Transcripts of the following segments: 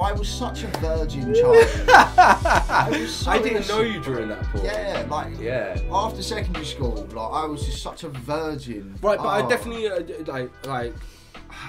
I was such a virgin child. I didn't know you during that point. Yeah, like after secondary school, like I was just such a virgin. Right, but I definitely like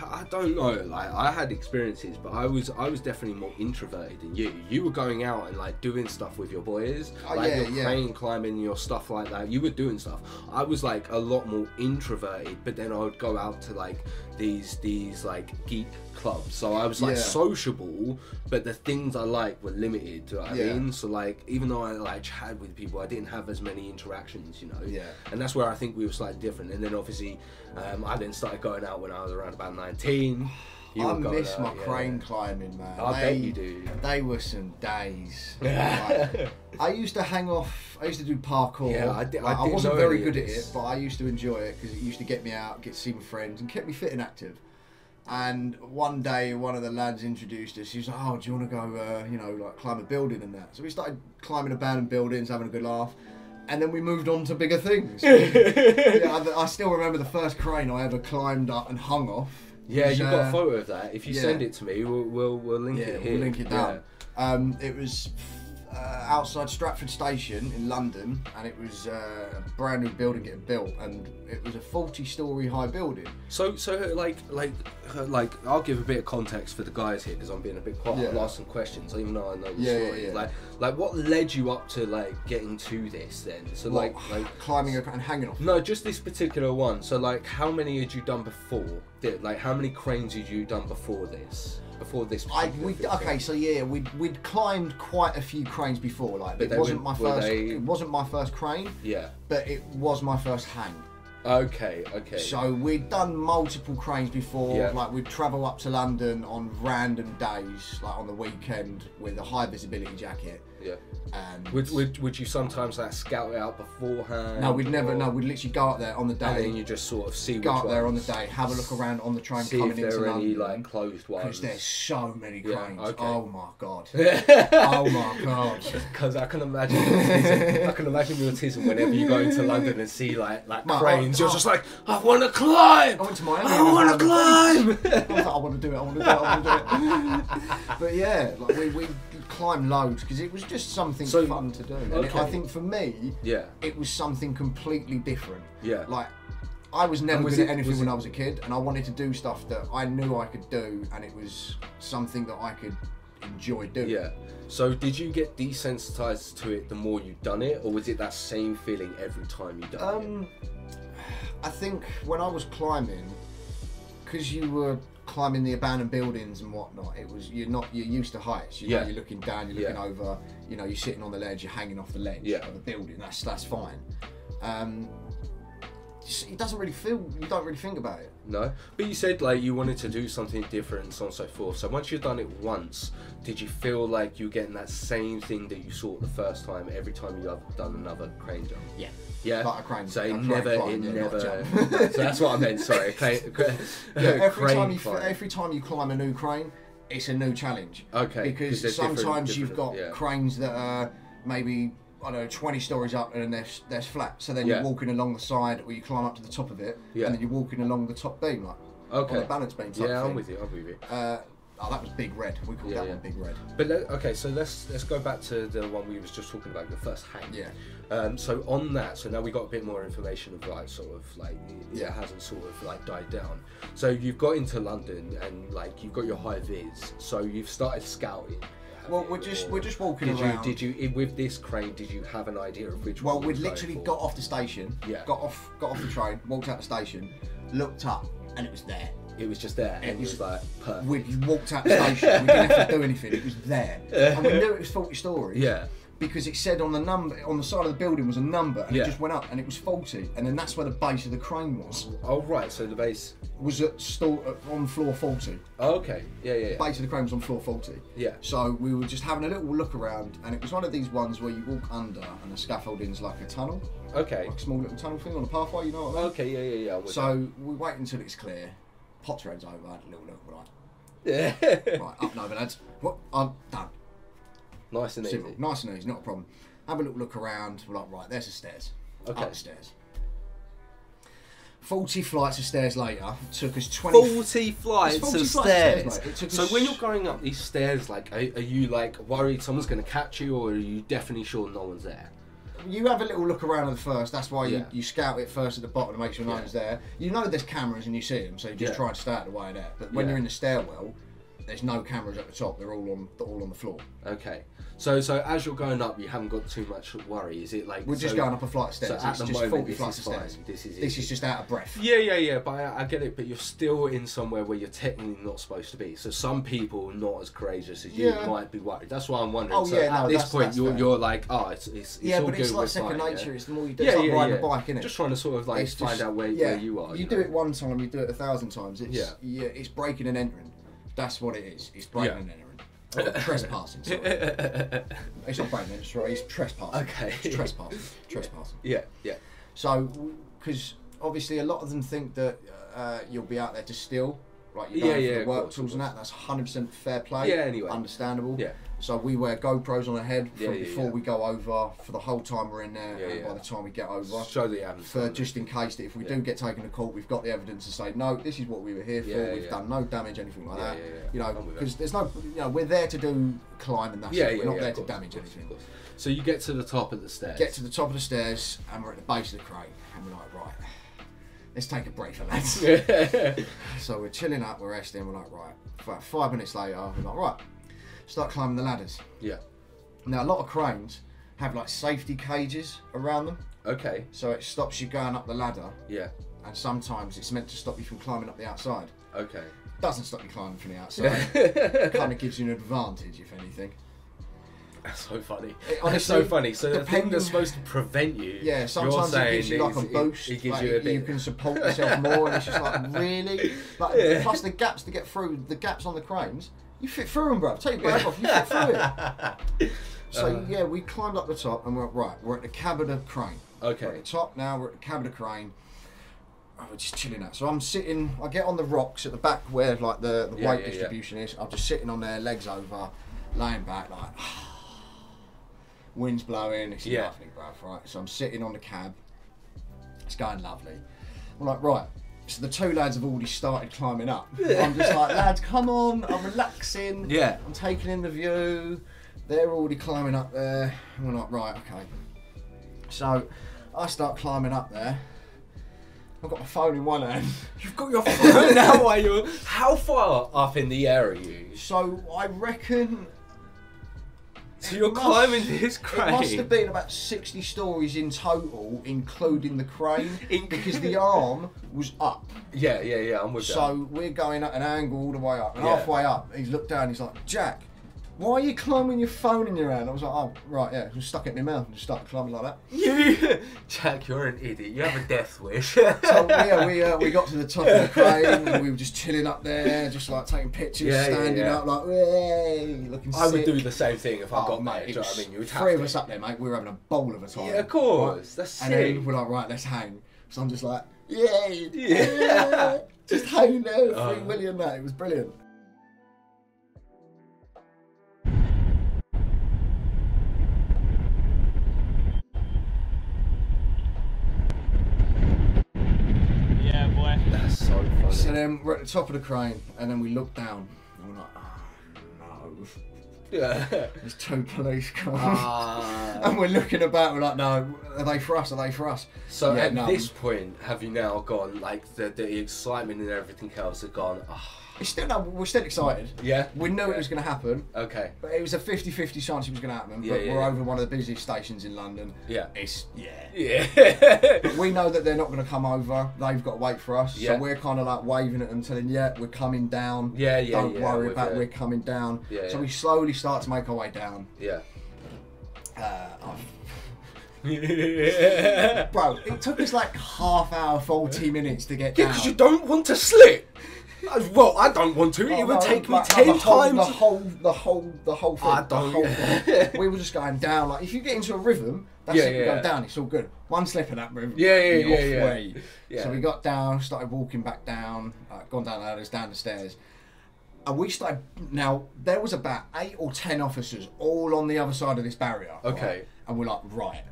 I don't know. Like I had experiences, but I was definitely more introverted than you. You were going out and like doing stuff with your boys, like your crane climbing, your stuff like that. You were doing stuff. I was like a lot more introverted, but then I would go out to like these like geek clubs. So I was like sociable, but the things I like were limited. Do you know what I mean? So like even though I like chatted with people, I didn't have as many interactions. You know. Yeah. And that's where I think we were slightly different. And then obviously, I then started going out when I was around about 19. I miss my crane climbing, man. I bet you do. They were some days. Like, I used to hang off. I used to do parkour. Yeah, I wasn't very good at it, but I used to enjoy it because it used to get me out, get to see my friends, and kept me fit and active. And one day, one of the lads introduced us. He was like, "Oh, do you want to go, like climb a building and that?" So we started climbing abandoned buildings, having a good laugh. And then we moved on to bigger things. I still remember the first crane I ever climbed up and hung off. Yeah, you've got a photo of that. If you send it to me, we'll link it here. We'll link it down. It was outside Stratford Station in London, and it was a brand new building getting built, and it was a 40-story high building. So like I'll give a bit of context for the guys here because I'm being a bit quiet. I'll ask some questions, even though I know the story. Like what led you up to like getting to this then? So like climbing and hanging off. No, just this particular one. So like, how many had you done before? Like, how many cranes had you done before this? We'd climbed quite a few cranes before. Like, it wasn't my first crane. Yeah. But it was my first hang. Okay. So we'd done multiple cranes before. Yeah. Like we'd travel up to London on random days, like on the weekend, with a high visibility jacket. Yeah. And would you sometimes like scout it out beforehand? No, we'd never. No, we'd literally go up there on the day. And then you just sort of see. Go up there on the day, have a look around on the train coming into London. See if there are any like closed ones. Because there's so many cranes. Yeah, okay. Oh my god. Oh my god. Because I can imagine your autism whenever you go into London and see like cranes. You're just like, I want to climb. I went to Miami. I want to climb. I was like, I want to do it. But yeah, like we climbed loads because it was just something fun to do. And I think for me, it was something completely different. Yeah. Like, I was never good at anything when I was a kid, and I wanted to do stuff that I knew I could do, and it was something that I could enjoy doing. Yeah. So did you get desensitized to it the more you'd done it, or was it that same feeling every time you done it? I think when I was climbing, because you were climbing the abandoned buildings and whatnot, you're used to heights. You're looking down, you're looking over. You're sitting on the ledge, you're hanging off the ledge of the building. That's fine. It doesn't really feel. You don't really think about it. No, but you said like you wanted to do something different and so on and so forth. So once you've done it once, did you feel like you're getting that same thing that you saw the first time every time you have done another crane jump? Yeah. Yeah. Like a crane. So it never. So that's what I meant. Sorry. Every time you climb a new crane, it's a new challenge. Okay. Because sometimes you've got cranes that are maybe, I don't know, 20 stories up and then they're flat. So then you're walking along the side, or you climb up to the top of it, and then you're walking along the top beam, like on the balance beam type I'm thing. with you. That was Big Red. We called that one Big Red. But so let's go back to the one we was just talking about, the first hang. Yeah. So on that, so now we got a bit more information of like sort of like it hasn't sort of like died down. So you've got into London and like you've got your high vis. So you've started scouting. Well, we're just walking around. Did you with this crane? Did you have an idea of which one? Well, we'd literally got off the station. Yeah. Got off the train, walked out the station, looked up, and it was there. It was just there. It was like perfect. We walked out the station. We didn't have to do anything. It was there, and we knew it was 40 stories. Yeah. Because it said on the number on the side of the building was a number, and it just went up, and it was 40, and then that's where the base of the crane was. Oh right, so the base was on floor 40. Oh, okay, yeah. The base of the crane was on floor 40. Yeah. So we were just having a little look around, and it was one of these ones where you walk under, and the scaffolding's like a tunnel. Okay. Like a small little tunnel thing on a pathway, you know what I mean? Okay, yeah. So we wait until it's clear. Pot's red's over. Had a little look. We're like, yeah. Right, up and over, lads. What? I'm done. Nice and Simple. easy. Nice and easy, not a problem. Have a little look around. We're like, right, there's the stairs. Okay. Up the stairs. 40 flights of stairs later, it took us 20... 40 flights of stairs. So when you're going up these stairs, like, are you like worried someone's going to catch you, or are you definitely sure no one's there? You have a little look around at first. That's why you scout it first at the bottom to make sure no one's there. You know there's cameras and you see them, so you just try and stay out of the way of that. But when you're in the stairwell, there's no cameras at the top. They're all on the floor. Okay. So as you're going up, you haven't got too much worry. Is it like we're just going up a flight of stairs? So at the moment, 40 flights of stairs. This is just out of breath. Yeah. But I get it. But you're still in somewhere where you're technically not supposed to be. So some people not as courageous as you might be worried. That's why I'm wondering. Oh, at this point, you're like, oh, it's all but good. it's like second nature. It's the more you do. It's like riding a bike, isn't it? Just trying to sort of like find out where you are. You do it one time, you do it 1,000 times. It's breaking and entering. That's what it is. It's breaking and entering. Oh, trespassing, sorry. It's not breaking, it's right, it's trespassing. Okay. It's trespassing. Yeah. So, because obviously a lot of them think that you'll be out there to steal, like you're going for the work tools and that. That's 100% fair play. Yeah, anyway. Understandable. Yeah. So we wear GoPros on our head before we go over, for the whole time we're in there, and by the time we get over. Show the evidence. For just in case that if we do get taken to court, we've got the evidence to say, no, this is what we were here for, we've done no damage, anything like that. You know, because there's no, we're there to do climb and that's it. We're not there to damage anything. So you get to the top of the stairs. Get to the top of the stairs, and we're at the base of the crane, and we're like, right, let's take a break, lads. So we're chilling up, we're resting, we're like, right. About 5 minutes later, we're like, right, start climbing the ladders. Yeah. Now, a lot of cranes have like safety cages around them. Okay. So it stops you going up the ladder. Yeah. And sometimes it's meant to stop you from climbing up the outside. Okay. Doesn't stop you climbing from the outside. Kind of gives you an advantage, if anything. That's so funny. Honestly, so funny. So the thing that's supposed to prevent you. Yeah, sometimes it gives you like a boost. It gives you a bit. You can support yourself more, and it's just like, really? Like, plus the gaps to get through, the gaps on the cranes, you fit through them, bruv. Take your bag off, you fit through it. So we climbed up the top, and we're right. We're at the cab of the crane. Okay. We're at the top now. We're at the cab of the crane. Oh, we're just chilling out. So I'm sitting. I get on the rocks at the back where like the weight distribution is. I'm just sitting on there, legs over, laying back, like wind's blowing. It's lovely, bruv. Right. So I'm sitting on the cab. It's going lovely. I'm like, right. So the two lads have already started climbing up. I'm just like, lads, come on. I'm relaxing. Yeah. I'm taking in the view. They're already climbing up there. And we're like, right, okay. So I start climbing up there. I've got my phone in one hand. You've got your phone now while you're... How far up in the air are you? So I reckon... So you're climbing this crane? It must have been about 60 stories in total, including the crane, because the arm was up. Yeah, I'm with you. So we're going at an angle all the way up, and halfway up, he's looked down, he's like, Jack, why are you climbing your phone in your hand? I was like, oh, right, yeah. I stuck it in my mouth and just started climbing like that. Jack, you're an idiot. You have a death wish. So, yeah, we got to the top of the crane and we were just chilling up there, just like taking pictures, standing up, like, hey, looking sick. I would do the same thing if I got there. Do you know what I mean? You would have three of us up there, mate. We were having a bowl of a time. Yeah, of course. Right? That's sick. And then we're like, right, let's hang. So I'm just like, yeah. Just hanging there, 3 million, mate. It was brilliant. That's so funny. So then we're at the top of the crane, and then we look down, and we're like, oh no. There's 2 police cars. And we're looking about, we're like, no, are they for us? Are they for us? So at this point, have you now gone, like, the excitement and everything else has gone, we're still excited. Yeah. We knew it was going to happen. Okay. But it was a 50-50 chance it was going to happen. But we're over one of the busiest stations in London. Yeah. But we know that they're not going to come over. They've got to wait for us. Yeah. So we're kind of like waving at them, telling, we're coming down. Don't worry about it, we're coming down. So we slowly start to make our way down. Yeah. Bro, it took us like half hour, 40 minutes to get down. Yeah, because you don't want to slip. Well, I don't want to. It would take me 10 times. The whole thing. We were just going down. Like if you get into a rhythm, that's it. You go down. It's all good. One slip of that rhythm. Yeah. So we got down, started walking back down, gone down the ladders, down the stairs, and we started. Now there was about 8 or 10 officers all on the other side of this barrier. Okay. Right? And we're like, right,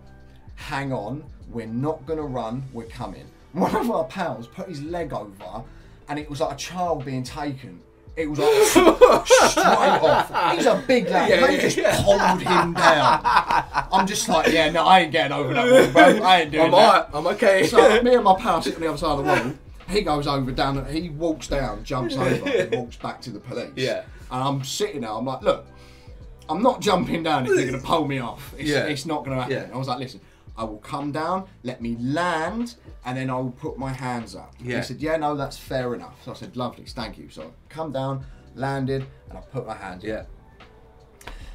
hang on. We're not gonna run. We're coming. one of our pals put his leg over, and it was like a child being taken. It was like straight off. He's a big lad. They just pulled him down. I'm just like, yeah, no, I ain't getting over that one, bro. I ain't doing that. I'm okay. So me and my pal sit on the other side of the wall. He goes over down. He walks down, jumps over, and walks back to the police. Yeah. And I'm sitting there. I'm like, look, I'm not jumping down if you're gonna pull me off. It's not gonna happen. Yeah. I was like, listen, I will come down, let me land, and then I will put my hands up. Yeah. He said, yeah, no, that's fair enough. So I said, lovely, thank you. So I come down, landed, and I put my hands up.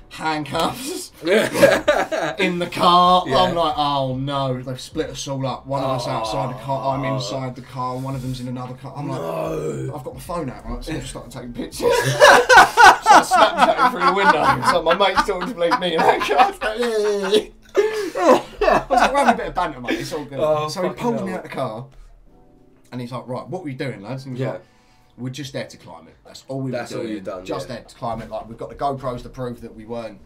Handcuffs in the car. Yeah. I'm like, oh no, they've split us all up. One of us outside the car, I'm inside the car, one of them's in another car. I'm like, I've got my phone out, right? So I just started taking pictures. So I Snapchatting through the window. So my mate's talking to me in that car. I was like, we're having a bit of banter, mate. It's all good. So he pulled me out the car, and he's like, right, what are we doing, lads? And he was like, we're just there to climb it. That's all we were doing. That's all you've done. Just there to climb it. Like, we've got the GoPros to prove that we weren't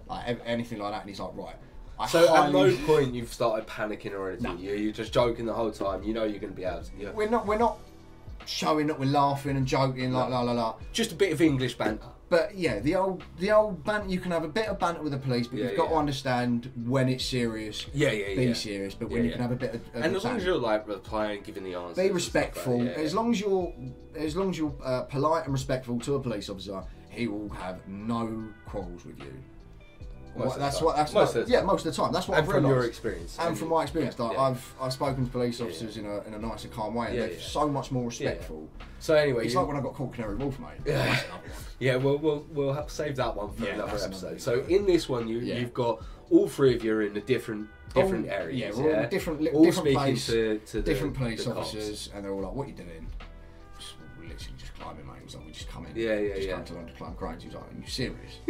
like anything like that. And he's like, right. At no point you've started panicking or anything. No. You're just joking the whole time. You know you're going to be able to. We're not showing that we're laughing and joking like la la la. Just a bit of English banter. But yeah, the old banter. You can have a bit of banter with the police, but you've got to understand when it's serious. Be serious, but when you can have a bit of. And as long as you're like replying, giving the answers. Be respectful. Like as long as you're polite and respectful to a police officer, he will have no quarrels with you. Most of the time. That's what I've realised. From your experience. And from my experience, I've spoken to police officers in a nice and calm way, and they're so much more respectful. So anyway, it's like when I got caught Canary Wharf, mate. We'll have save that one for another episode. So in this one, you've got all three of you are in the different areas. Yeah, we're all in different place, to different police officers, and they're all like, "What are you doing?" We're literally just climbing, mate. It was like, we just come in. Just come to London to climb cranes. He was like, "Are you serious?"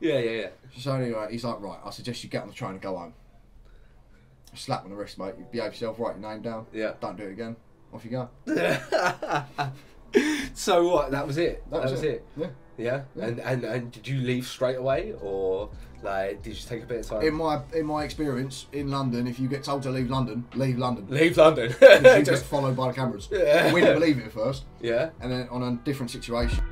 Yeah. So anyway, he's like, "Right, I suggest you get on the train and go home." A slap on the wrist, mate. You behave yourself, write your name down. Yeah. Don't do it again. Off you go. So what? That was it. That was it. Yeah. And did you leave straight away, or like did you take a bit of time? In my experience in London, if you get told to leave London, leave London. Leave London. You get followed by the cameras. We didn't believe it at first. Yeah. And then on a different situation.